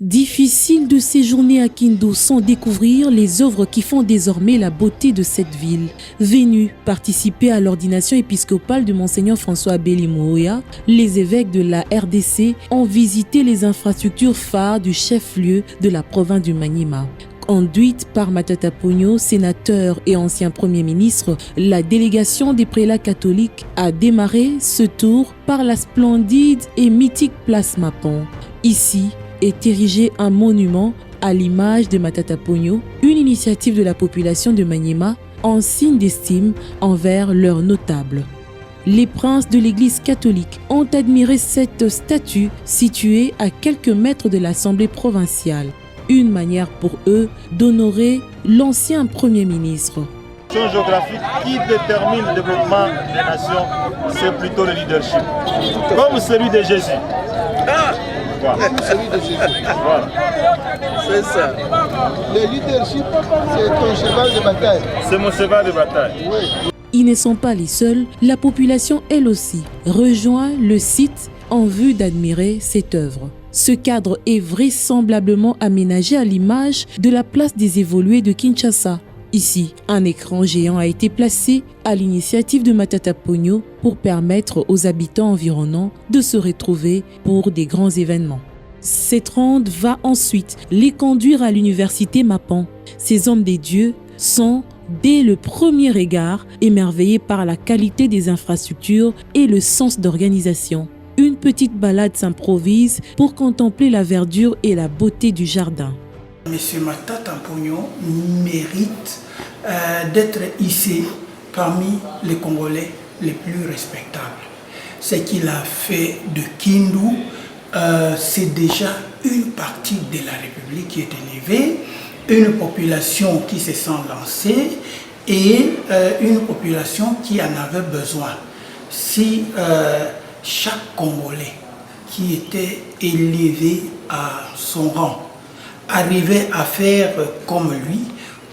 Difficile de séjourner à Kindu sans découvrir les œuvres qui font désormais la beauté de cette ville. Venus participer à l'ordination épiscopale de Monseigneur François Béli-Mouya, les évêques de la RDC ont visité les infrastructures phares du chef-lieu de la province du Maniema. Conduite par Matata Ponyo, sénateur et ancien Premier ministre, la délégation des prélats catholiques a démarré ce tour par la splendide et mythique place Mapon. Ici est érigé un monument à l'image de Matata Ponyo, une initiative de la population de Maniema en signe d'estime envers leurs notables. Les princes de l'Église catholique ont admiré cette statue située à quelques mètres de l'Assemblée provinciale. Une manière pour eux d'honorer l'ancien Premier ministre. La géographique qui détermine le développement des nations, c'est plutôt le leadership. Comme celui de Jésus. Voilà. Celui de Jésus. Voilà. C'est ça. Le leadership, c'est ton cheval de bataille. C'est mon cheval de bataille. Oui. Ils ne sont pas les seuls, la population elle aussi rejoint le site en vue d'admirer cette œuvre. Ce cadre est vraisemblablement aménagé à l'image de la place des évolués de Kinshasa. Ici, un écran géant a été placé à l'initiative de Matata Ponyo pour permettre aux habitants environnants de se retrouver pour des grands événements. Cette ronde va ensuite les conduire à l'université Mapon. Ces hommes des dieux sont, dès le premier regard, émerveillés par la qualité des infrastructures et le sens d'organisation. Une petite balade s'improvise pour contempler la verdure et la beauté du jardin. Monsieur Matata Ponyo mérite d'être ici parmi les Congolais les plus respectables. Ce qu'il a fait de Kindu, c'est déjà une partie de la République qui est élevée, une population qui se sent lancée et une population qui en avait besoin. Si chaque Congolais qui était élevé à son rang arrivait à faire comme lui,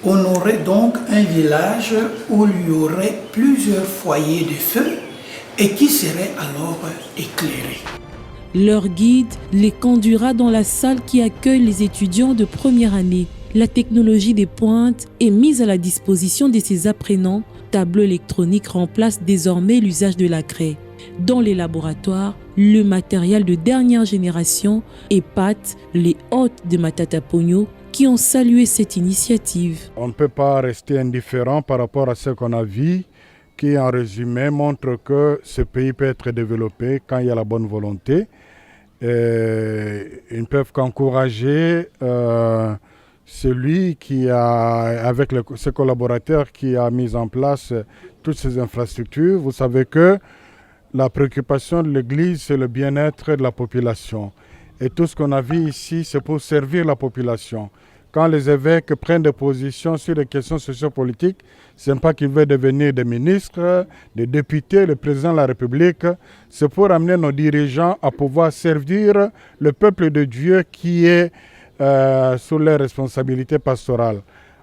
on aurait donc un village où il y aurait plusieurs foyers de feu et qui serait alors éclairé. Leur guide les conduira dans la salle qui accueille les étudiants de première année. La technologie des pointes est mise à la disposition de ces apprenants. Tableau électronique remplace désormais l'usage de la craie. Dans les laboratoires, le matériel de dernière génération épate les hôtes de Matata Ponyo qui ont salué cette initiative. On ne peut pas rester indifférent par rapport à ce qu'on a vu, qui en résumé montre que ce pays peut être développé quand il y a la bonne volonté. Ils ne peuvent qu'encourager celui qui a, avec ses collaborateurs, qui a mis en place toutes ces infrastructures. Vous savez que la préoccupation de l'Église, c'est le bien-être de la population. Et tout ce qu'on a vu ici, c'est pour servir la population. Quand les évêques prennent des positions sur les questions sociopolitiques, ce n'est pas qu'ils veulent devenir des ministres, des députés, le président de la République. C'est pour amener nos dirigeants à pouvoir servir le peuple de Dieu qui est sous les responsabilités pastorales.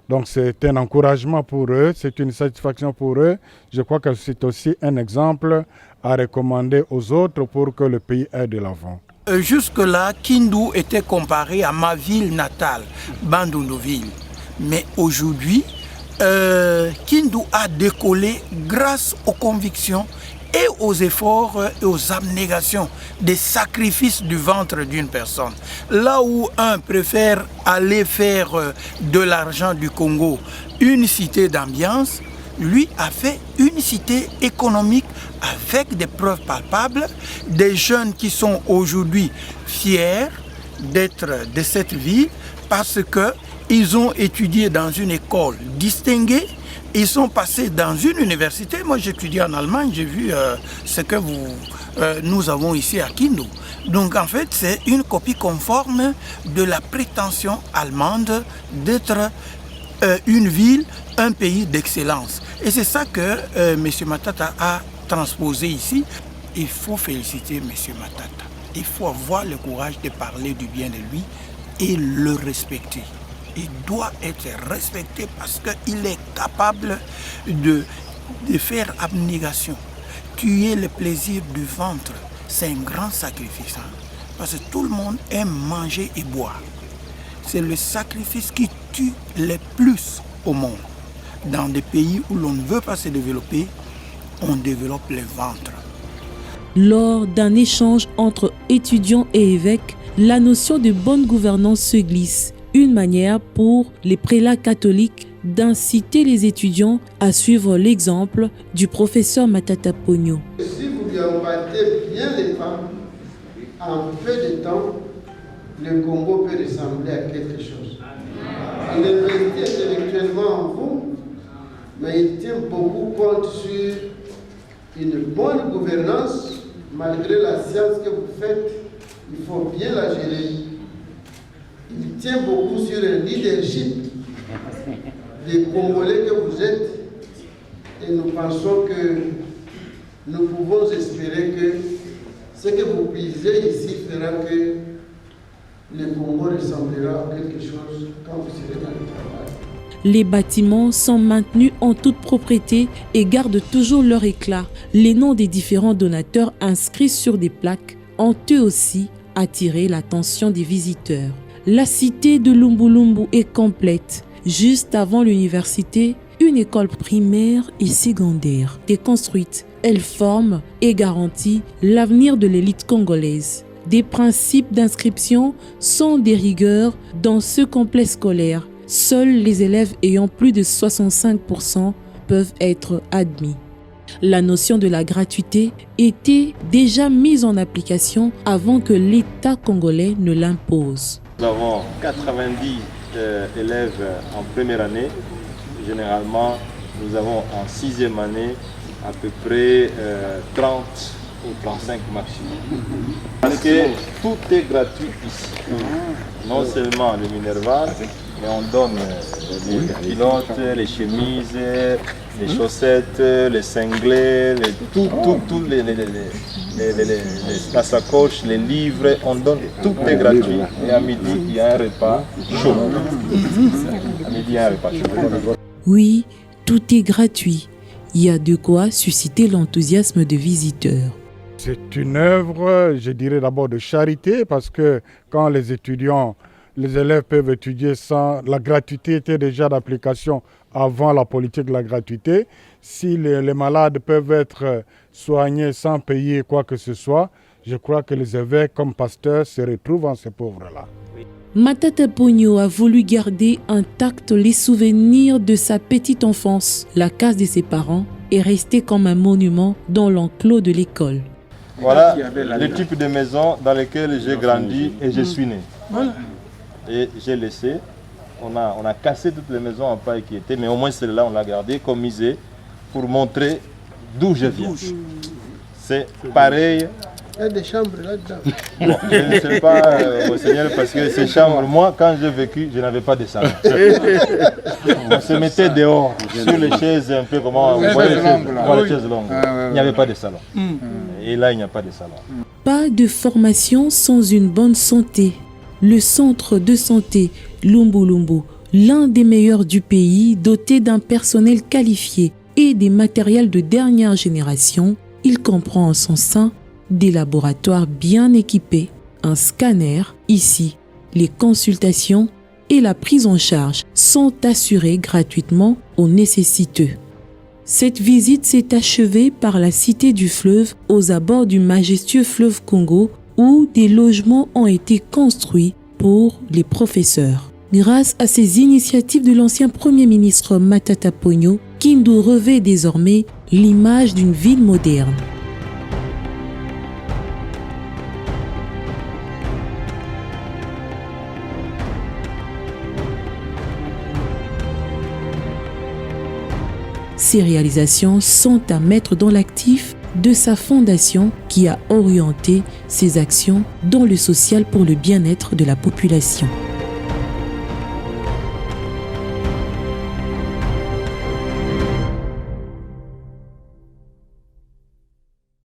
Donc c'est un encouragement pour eux, c'est une satisfaction pour eux. Je crois que c'est aussi un exemple à recommander aux autres pour que le pays aille de l'avant. Jusque-là, Kindu était comparé à ma ville natale, Bandundu-ville. Mais aujourd'hui, Kindu a décollé grâce aux convictions et aux efforts et aux abnégations des sacrifices du ventre d'une personne. Là où un préfère aller faire de l'argent du Congo une cité d'ambiance, lui a fait une cité économique avec des preuves palpables, des jeunes qui sont aujourd'hui fiers d'être de cette ville parce qu'ils ont étudié dans une école distinguée. Ils sont passés dans une université. Moi, j'étudie en Allemagne, j'ai vu ce que nous avons ici à Kindu. Donc, en fait, c'est une copie conforme de la prétention allemande d'être une ville, un pays d'excellence. Et c'est ça que M. Matata a transposé ici. Il faut féliciter M. Matata. Il faut avoir le courage de parler du bien de lui et le respecter. Il doit être respecté parce qu'il est capable de faire abnégation. Tuer le plaisir du ventre, c'est un grand sacrifice. Parce que tout le monde aime manger et boire. c'est le sacrifice qui tue le plus au monde. Dans des pays où l'on ne veut pas se développer, on développe les ventres. Lors d'un échange entre étudiants et évêques, la notion de bonne gouvernance se glisse. Une manière pour les prélats catholiques d'inciter les étudiants à suivre l'exemple du professeur Matata Pogno. Si vous lui emboîtez bien les pas, en peu de temps, le Congo peut ressembler à quelque chose. Il investit intellectuellement en vous, mais il tient beaucoup compte sur une bonne gouvernance. Malgré la science que vous faites, il faut bien la gérer. Il tient beaucoup sur le leadership des Congolais que vous êtes. Et nous pensons que nous pouvons espérer que ce que vous puisez ici fera que le Congo ressemblera à quelque chose quand vous serez dans le travail. Les bâtiments sont maintenus en toute propreté et gardent toujours leur éclat. Les noms des différents donateurs inscrits sur des plaques ont eux aussi attiré l'attention des visiteurs. La cité de Lumbu-Lumbu est complète. Juste avant l'université, une école primaire et secondaire est construite. Elle forme et garantit l'avenir de l'élite congolaise. Des principes d'inscription sont des rigueurs dans ce complexe scolaire. Seuls les élèves ayant plus de 65% peuvent être admis. La notion de la gratuité était déjà mise en application avant que l'État congolais ne l'impose. Nous avons 90 élèves en première année. Généralement, nous avons en sixième année à peu près 30 ou 35 maximum. Parce que tout est gratuit ici. Non seulement le Minerval, mais on donne les pilotes, les chemises, les chaussettes, les cinglés, la sacoche, les livres, on donne, tout est gratuit. Et à midi, il y a un repas chaud. À midi, il y a un repas chaud. Oui, tout est gratuit. Il y a de quoi susciter l'enthousiasme des visiteurs. C'est une œuvre, je dirais d'abord de charité, parce que quand les élèves peuvent étudier sans... La gratuité était déjà d'application avant la politique de la gratuité. Si les malades peuvent être soignés sans payer quoi que ce soit, je crois que les évêques comme pasteurs se retrouvent en ces pauvres-là. Matata Pogno a voulu garder intacts les souvenirs de sa petite enfance. La case de ses parents est restée comme un monument dans l'enclos de l'école. Voilà le type de maison dans lequel j'ai grandi et je suis né. Et j'ai laissé, on a cassé toutes les maisons en paille qui étaient, mais au moins celle-là on l'a gardée comme musée pour montrer d'où je viens. C'est pareil. Il y a des chambres là-dedans. Bon, je ne sais pas, Monseigneur, parce que ces chambres, moi, quand j'ai vécu, je n'avais pas de salon. On se mettait dehors, sur les chaises, un peu comment vous voyez les chaises longues. Il n'y avait pas de salon. Et là, il n'y a pas de salon. Pas de formation sans une bonne santé. Le centre de santé Lumbu-Lumbu, l'un des meilleurs du pays, doté d'un personnel qualifié et des matériels de dernière génération, il comprend en son sein des laboratoires bien équipés, un scanner. Ici, les consultations et la prise en charge sont assurées gratuitement aux nécessiteux. Cette visite s'est achevée par la Cité du Fleuve, aux abords du majestueux fleuve Congo, où des logements ont été construits pour les professeurs. Grâce à ces initiatives de l'ancien Premier ministre Matata Pogno, Kindu revêt désormais l'image d'une ville moderne. Ces réalisations sont à mettre dans l'actif de sa fondation qui a orienté ses actions dans le social pour le bien-être de la population.